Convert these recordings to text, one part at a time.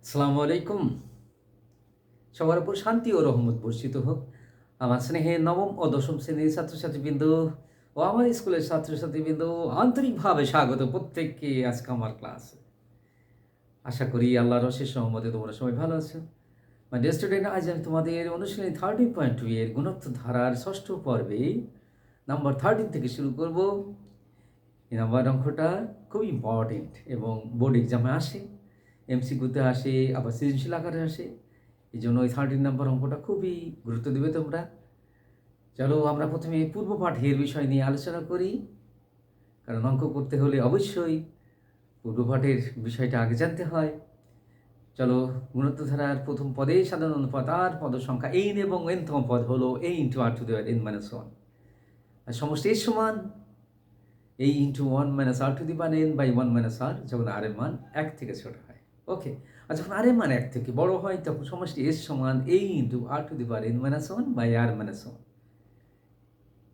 আসসালামু আলাইকুম। সবার উপর শান্তি ও রহমত বর্ষিত হোক। আমার স্নেহে নবম ও দশম শ্রেণীর ছাত্রছাত্রীবৃন্দ ও আমার স্কুলের ছাত্রছাত্রীবৃন্দ আন্তরিকভাবে স্বাগত প্রত্যেককে আজকে আমার ক্লাসে। আশা করি আল্লাহর অশেষ রহমতে তোমরা সবাই ভালো আছো। মাই ডিয়ার স্টুডেন্ট, আজ আমি তোমাদের অনুশীলনী 13.2 এর গুণোত্তর ধারার ষষ্ঠ পর্বে নাম্বার 13 থেকে শুরু করব। এই নাম্বার অঙ্কটা খুব ইম্পর্টেন্ট এবং বোর্ড এক্সামে আসে, এমসিকিউতে আসে, আবার সৃজনশীল আকারে আসে। এই জন্য ওই 13 নম্বর অঙ্কটা খুবই গুরুত্ব দেবে তোমরা। চলো আমরা প্রথমে পূর্ব পাঠের বিষয় নিয়ে আলোচনা করি, কারণ অঙ্ক করতে হলে অবশ্যই পূর্ব পাঠের বিষয়টা আগে জানতে হয়। চলো, গুণোত্তর ধারার প্রথম পদে সাধারণ অনুপাত আর পদ সংখ্যা n এবং nতম পদ হলো a into r to the power n minus 1, আর সমষ্টি s সমান a into 1 minus r to the power n by 1 minus r, যখন r এর মান 1 থেকে ছোট হয়। ওকে, আর যখন r এর মান 1 থেকে বড় হয় তখন সমষ্টি s সমান a into r to the power n minus 1 by r minus 1।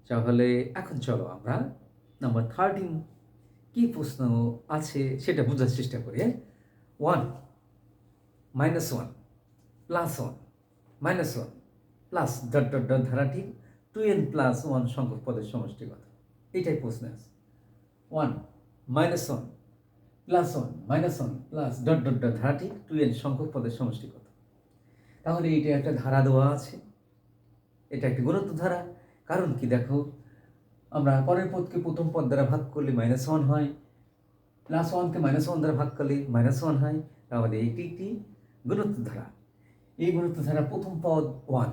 তাহলে এখন চলো আমরা নাম্বার 13 কি প্রশ্ন আছে সেটা বোঝার চেষ্টা করি। 1 minus 1 plus 1 minus 1 plus dot dot dot ধারাটি 2n প্লাস 1 সংখ্যক পদের সমষ্টি কত? এটাই প্রশ্ন আছে। 1 minus 1 plus 1 minus 1 plus dot dot dot ধারাটি 2n সংখ্যক পদের সমষ্টি কত? তাহলে এটা একটা ধারা দেওয়া আছে, এটা একটি গুণোত্তর ধারা। কারণ কি দেখো, আমরা পরের পদকে প্রথম পদ দ্বারা ভাগ করলে মাইনাস 1 হয়, প্লাস 1কে মাইনাস 1 দ্বারা ভাগ করলে মাইনাস 1 হয়। তাহলে এটি একটি গুণোত্তর ধারা। এই গুণোত্তর ধারা প্রথম পদ 1,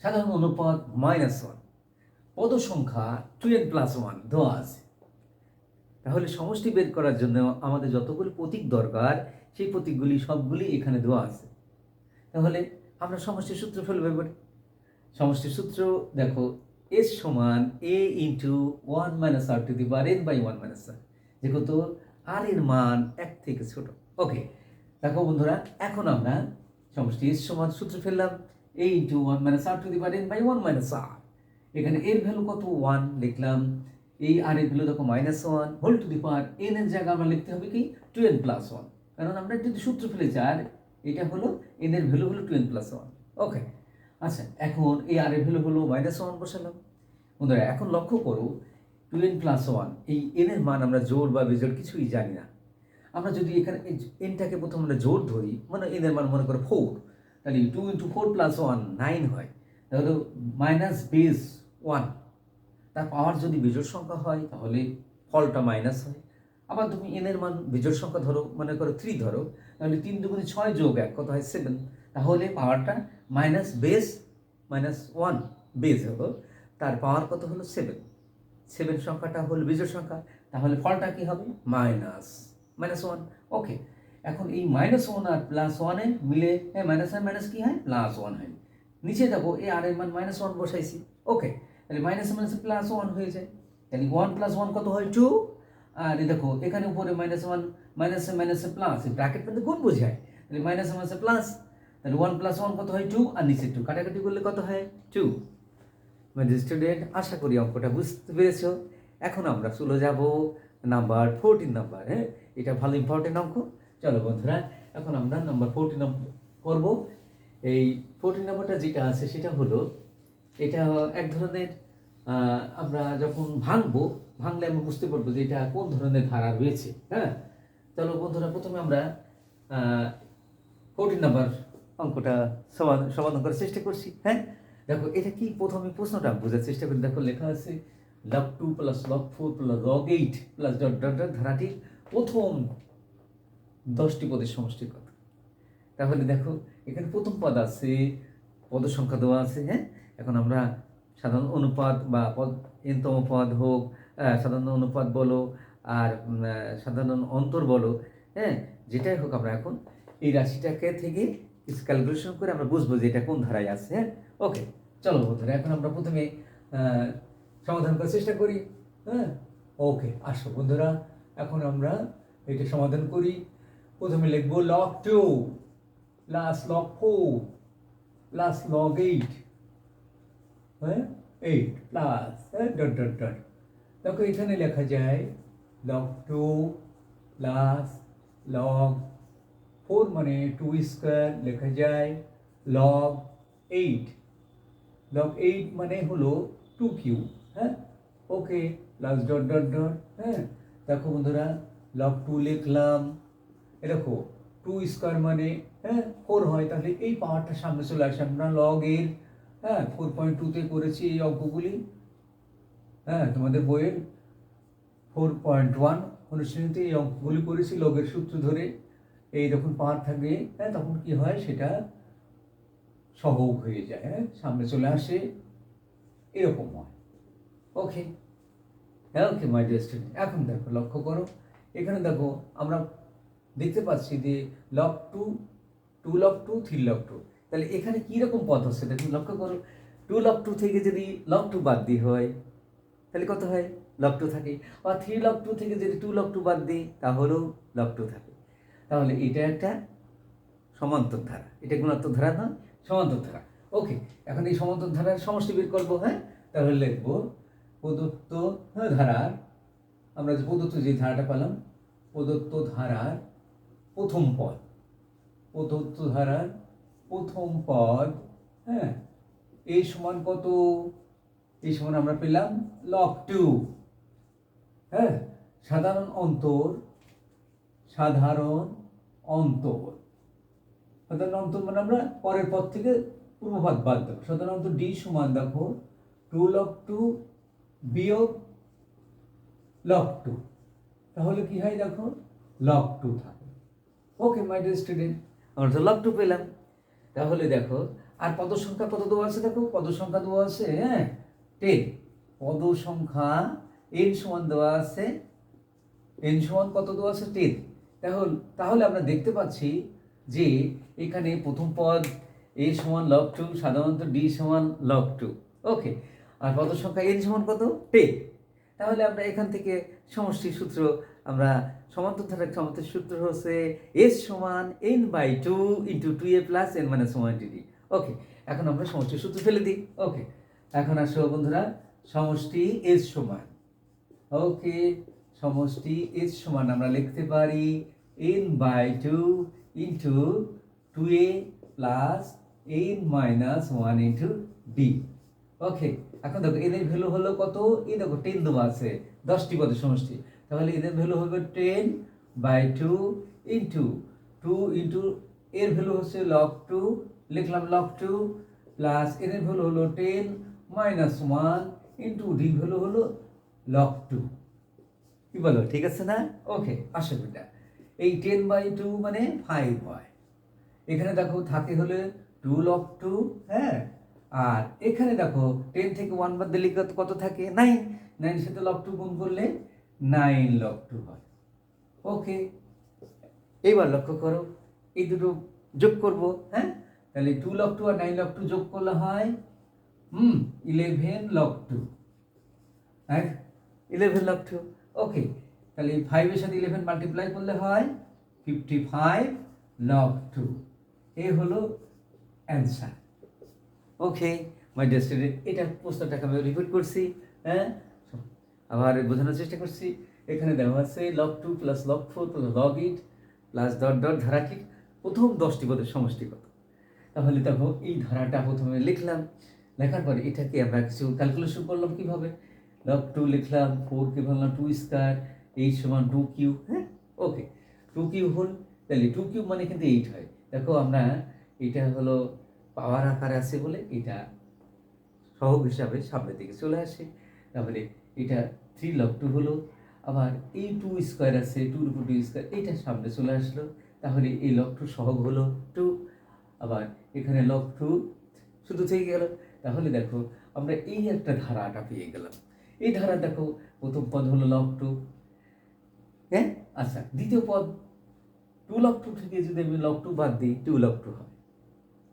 সাধারণ অনুপাত মাইনাস 1, পদ সংখ্যা 2n প্লাস 1 দেওয়া আছে। তাহলে সমষ্টি বের করার জন্য আমাদের যতগুলি প্রতীক দরকার সেই প্রতীকগুলি সবগুলি এখানে দেওয়া আছে। তাহলে আমরা সমষ্টির সূত্র ফেলব এবার। সমষ্টির সূত্র দেখো, s সমান a into 1 minus r to the power n by 1 minus r, যেহেতু r এর মান 1 থেকে ছোট। ওকে, দেখো বন্ধুরা, এখন আমরা সমষ্টি s সমান সূত্র ফেললাম a into 1 minus r to the power n by 1 minus r। এখানে এর ভ্যালু কত? 1 লিখলাম। এই r এর ভ্যালু দেখো minus 1 whole to the power n এর জায়গায় আমরা লিখতে হবে কি 2n প্লাস 1, কারণ আমরা যদি সূত্র ফেলেছি আর এটা হলো n এর ভ্যালু হলো 2n প্লাস 1। ওকে, আচ্ছা, এখন এই r এর ভ্যালু হলো মাইনাস 1 বসালাম। বন্ধুরা এখন লক্ষ্য করো, 2n প্লাস 1 এই n এর মান আমরা জোড় বা বিজোড় কিছুই জানি না। আমরা যদি এখানে nটাকে প্রথম আমরা জোড় ধরি, মানে n এর মান মনে করো 4, তাহলে 2 ইন্টু 4 প্লাস 1 9 হয়। তাহলে মাইনাস বেস 1, তার পাওয়ার যদি বিজোড় সংখ্যা হয় তাহলে ফলটা মাইনাস হয়। আবার তুমি n এর মান বিজোড় সংখ্যা ধরো, মনে করো 3 ধরো, তাহলে 3 দুগুণে 6 যোগ 1 কত হয় 7, তাহলে পাওয়ারটা মাইনাস বেস মাইনাস 1 বেস হলো, তার পাওয়ার কত হলো 7। 7 সংখ্যাটা হলো বিজোড় সংখ্যা, তাহলে ফলটা কি হবে মাইনাস 1। ওকে, এখন এই মাইনাস 1 আর প্লাস 1 এ মিলে মাইনাস আর মাইনাস কি হয় প্লাস 1 হয়। নিচে দেখো এই আর এর মান মাইনাস 1 বসাইছি। ওকে, তাহলে মাইনাস মাইনাস প্লাস 1 হয়ে যায়, তাহলে 1 প্লাস 1 কত হয় 2। আর এই দেখো এখানে উপরে মাইনাস 1 মাইনাস মাইনাস প্লাস, এই ব্র্যাকেট মধ্যে গুণ বোঝায়, তাহলে মাইনাস মাইনাস প্লাস, তাহলে 1 প্লাস 1 কত হয় 2, আর নিচে 2 কাটাকাটি করলে কত হয় 2। মানে স্টুডেন্ট, আশা করি অঙ্কটা বুঝতে পেরেছো। এখন আমরা চলে যাব নাম্বার 14 নাম্বার। এটা ভালো ইম্পর্টেন্ট অঙ্ক। চলো বন্ধুরা, এখন আমরা নাম্বার 14 নম্বর করব। এই 14 নম্বরটা যেটা আছে সেটা হলো, এটা এক ধরনের আমরা যখন ভাঙলে আমরা বুঝতে পারবো যে এটা কোন ধরনের ধারা রয়েছে। হ্যাঁ, চলো বন্ধুরা, প্রথমে আমরা 14 নাম্বার অঙ্কটা সমাধান করার চেষ্টা করছি। হ্যাঁ, দেখো এটা কি, প্রথমে প্রশ্নটা বোঝার চেষ্টা করি। দেখো লেখা আছে log 2 plus log 4 plus log 8 plus dot dot dot ধারাটির প্রথম 10টি পদের সমষ্টি কত? তাহলে দেখো এখানে প্রথম পদ আছে, পদ সংখ্যা দেওয়া আছে। হ্যাঁ, এখন আমরা সাধারণ অনুপাত বা পদ nতম পদ হোক, সাধারণ অনুপাত বলো আর সাধারণ অন্তর বলো, হ্যাঁ যেটাই হোক, আমরা এখন এই রাশিটাকে থেকে কিছু ক্যালকুলেশন করে আমরা বুঝবো যে এটা কোন ধারায় আছে। হ্যাঁ, ওকে, চলো বন্ধুরা, এখন আমরা প্রথমে সমাধান করার চেষ্টা করি। হ্যাঁ, ওকে, আসো বন্ধুরা, এখন আমরা এটা সমাধান করি। প্রথমে লিখবো log 2 plus log 4 plus log 8, হ্যাঁ 8 প্লাস ডট ডট ডট। দেখো এখানে লেখা যায় log 2 প্লাস log 4 মানে 2 স্কোয়ার লেখা যায় লগ 8, লগ 8 মানে হলো 2 কিউ, হ্যাঁ, ওকে, প্লাস ডট ডট ডট, হ্যাঁ, দেখো বন্ধুরা লগ 2 লিখলাম, এ দেখো 2 স্কোয়ার মানে, হ্যাঁ, 4 হয়, তাহলে এই পাওয়ারটা সামনে চলে আসে। আমরা লগ এর, হ্যাঁ, 4.2-তে করেছি এই অঙ্কগুলি, হ্যাঁ, তোমাদের বইয়ের 4.1 অনুশ্রেণীতে এই অঙ্কগুলি করেছি লগের সূত্র ধরে। এই যখন পাওয়ার থাকবে, হ্যাঁ, তখন কি হয়, সেটা সহগ হয়ে যায়, হ্যাঁ, সামনে চলে আসে, এরকম হয়। ওকে, হ্যাঁ, ওকে মাই ডিয়ার স্টুডেন্ট, এখন দেখো লক্ষ্য করো, এখানে দেখো আমরা দেখতে পাচ্ছি যে লগ 2, 2 লগ 2, 3 লগ 2, তাহলে এখানে কি রকম পদ হচ্ছে দেখুন, লক্ষ্য করো, 2 লগ 2 থেকে যদি লগ 2 বাদ দিই হয়, তাহলে কত হয়, লগ 2 থাকে। আর 3 লগ 2 থেকে যদি 2 লগ 2 বাদ দিই তাহলেও লগ 2 থাকে। তাহলে এটা একটা সমান্তর ধারা, এটা গুণাত্মক ধারা না, সমান্তর ধারা। ওকে, এখন এই সমান্তর ধারার সমষ্টি বের করবো, হ্যাঁ, তাহলে লিখবো প্রদত্ত, হ্যাঁ, ধারার, আমরা যে প্রদত্ত যে ধারাটা পেলাম, প্রদত্ত ধারার প্রথম পদ, প্রদত্ত ধারার প্রথম পদ, হ্যাঁ, এই সমান কত, এই সমান আমরা পেলাম লগ 2, হ্যাঁ, সাধারণ অন্তর, সাধারণ অন্তর, সাধারণ অন্তর মানে আমরা পরের পদ থেকে পূর্বপাদ বাদ দেবো। সাধারণ অন্তর ডি সমান দেখো 2 লগ 2 বিয়োগ লগ 2, তাহলে কি হয় দেখো, লগ 2 থাকে। ওকে মাই ডিয়ার স্টুডেন্ট, আমরা তো লগ 2 পেলাম। তাহলে দেখো আর পদ সংখ্যা কত দেওয়া আছে, দেখো পদ সংখ্যা দেওয়া আছে, হ্যাঁ, 10, পদ সংখ্যা n সমান দেওয়া আছে, n সমান কত দেওয়া আছে, 10। তাহলে আমরা দেখতে পাচ্ছি যে এখানে প্রথম পদ a সমান লগ 2, সাধারণত d সমান লগ 2, ওকে, আর পদ সংখ্যা n সমান কত, 10। তাহলে আমরা এখান থেকে সমষ্টির সূত্র, আমরা সমান্তর ধারার সমান্তর সূত্র হচ্ছে s সমান n/2 into 2a plus n minus 1 dd। ওকে, এখন আমরা সমষ্টির সূত্র ফেলে দিই। ওকে, এখন আসো বন্ধুরা, সমষ্টি s সমান, ওকে, সমষ্টি s সমান আমরা লিখতে পারি n/2 into 2a plus n minus 1 into d। ওকে, এখন দেখো n এর ভ্যালু হলো কত, এই দেখো 10 দেওয়া আছে, 10টি পদের সমষ্টি, তাহলে n এর ভ্যালু হবে 10/2 ইন্টু 2 ইন্টু এর ভ্যালু হচ্ছে লগ 2, লিখলাম লগ 2, প্লাস n এর ভ্যালু হলো 10 মাইনাস 1 ইন্টু d ভ্যালু হলো লগ 2। কি বলো, ঠিক আছে না? ওকে, আসো বেটা, এই 10/2 মানে 5 হয়, এখানে দেখো থাকে হলে 2 লগ 2, হ্যাঁ, আর এখানে দেখো 10 থেকে 1 বাদ দিলে কত থাকে, 9, 9 সাথে লগ 2 গুণ করলে 9 লগ 2 হয়। ওকে, এইবার লক্ষ্য করো, এই দুটো যোগ করব, হ্যাঁ, তাহলে 2 লগ 2 আর 9 লগ 2 যোগ করলে হয় 11 লগ 2, হ্যাঁ, 11 লগ 2। ওকে, তাহলে 5 এর সাথে 11 মাল্টিপ্লাই করলে হয় 55 লগ 2, এই হলো answer. Okay my dear student, এটা প্রশ্নটাকে আমি রিপিট করছি, হ্যাঁ, আবার বোঝানোর চেষ্টা করছি। এখানে দেওয়া আছে log 2 plus log 4 plus log 8 plus dot dot ধারাটির প্রথম 10টি পদের সমষ্টি কত। তাহলে দেখো এই ধারাটা প্রথমে লিখলাম, লেখার পরে এটাকে আমরা কিছু ক্যালকুলেশন করলাম কিভাবে, লগ 2 লিখলাম, 4 কে ভাঙলাম 2 স্কয়ার, 8 সমান 2 কিউব, হ্যাঁ, ওকে, 2 কিউব হল, তাহলে 2 কিউব মানে কিন্তু 8 হয়। দেখো আমরা এটা হলো পাওয়ার আকারে আছে বলে এটা সহগ হিসাবে সামনের দিকে চলে আসে। তারপরে এটা 3 লগ 2 হলো, আবার এই 2 স্কয়ার আছে, 2 উপর 2 স্কয়ার, এটা সামনে চলে আসলো, তাহলে এই লগ 2 সহগ হলো 2, আবার এখানে লগ 2 শুধু থেকে গেল। তাহলে দেখো আমরা এই একটা ধারাটা পেয়ে গেলাম। এই ধারা দেখো প্রথম পদ হলো লগ 2, হ্যাঁ, আচ্ছা, দ্বিতীয় পদ 2 লগ 2 থেকে যদি আমি লগ 2 বাদ দিই 2 লগ 2 হয়,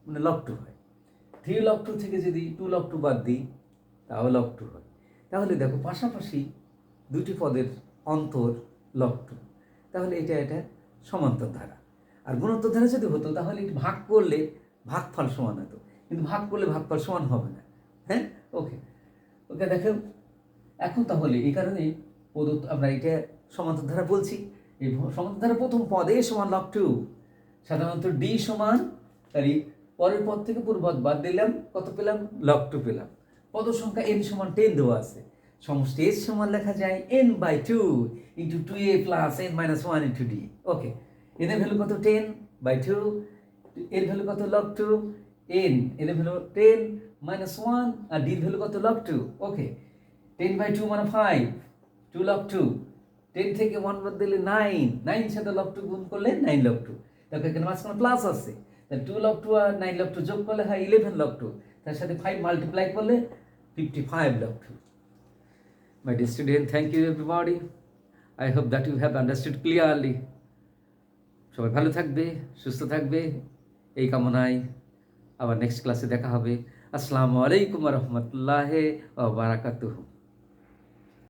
মানে লগ 2 হয়। 3 লগ 2 থেকে যদি 2 লগ 2 বাদ দিই তাও লগ 2 হয়। তাহলে দেখো পাশাপাশি দুটি পদের অন্তর লগ 2, তাহলে এটা সমান্তর ধারা। আর গুণোত্তর ধারা যদি হতো তাহলে এটি ভাগ করলে ভাগফল সমান হতো, কিন্তু ভাগ করলে ভাগফল সমান হবে না, হ্যাঁ, ওকে, ওকে, দেখো এখন তাহলে এই কারণে প্রদত্ত আমরা এটা সমান্তর ধারা বলছি। এই সমান্তর ধারা প্রথম পদ a সমান লগ 2, সাধারণত ডি সমান, তাহলে পরের পদ থেকে পূর্বপদ বাদ দিলাম, কত পেলাম? লগ 2 পেলাম। পদ সংখ্যা n সমান 10 দেওয়া আছে। সমষ্টি s সমান লেখা যায় n/2 into 2a plus n-1 into d। ওকে, n এর ভ্যালু কত? 10/2, এর ভ্যালু কত? লগ 2, n এর ভ্যালু 10 মাইনাস 1, আর d এর ভ্যালু কত? লগ 2। ওকে, 10/2 মানে 5, 2 লগ 2, 10 থেকে 1 বাদ দিলে 9, 9 সাথে লগ 2 গুণ করলে 9 লগ 2। দেখো এখানে মাঝখানে প্লাস আছে, তাহলে 2 লগ 2 আর 9 লগ 2 যোগ করলে হয় 11 লগ 2, তার সাথে 5 মাল্টিপ্লাই করলে 55 log 2. My dear student, thank you everybody. I hope that you have understood clearly. সবাই ভালো থাকবে, সুস্থ থাকবে, এই কামনায় আবার নেক্সট ক্লাসে দেখা হবে। আসসালামু আলাইকুম ওয়া রাহমাতুল্লাহি ওয়া বারাকাতুহু।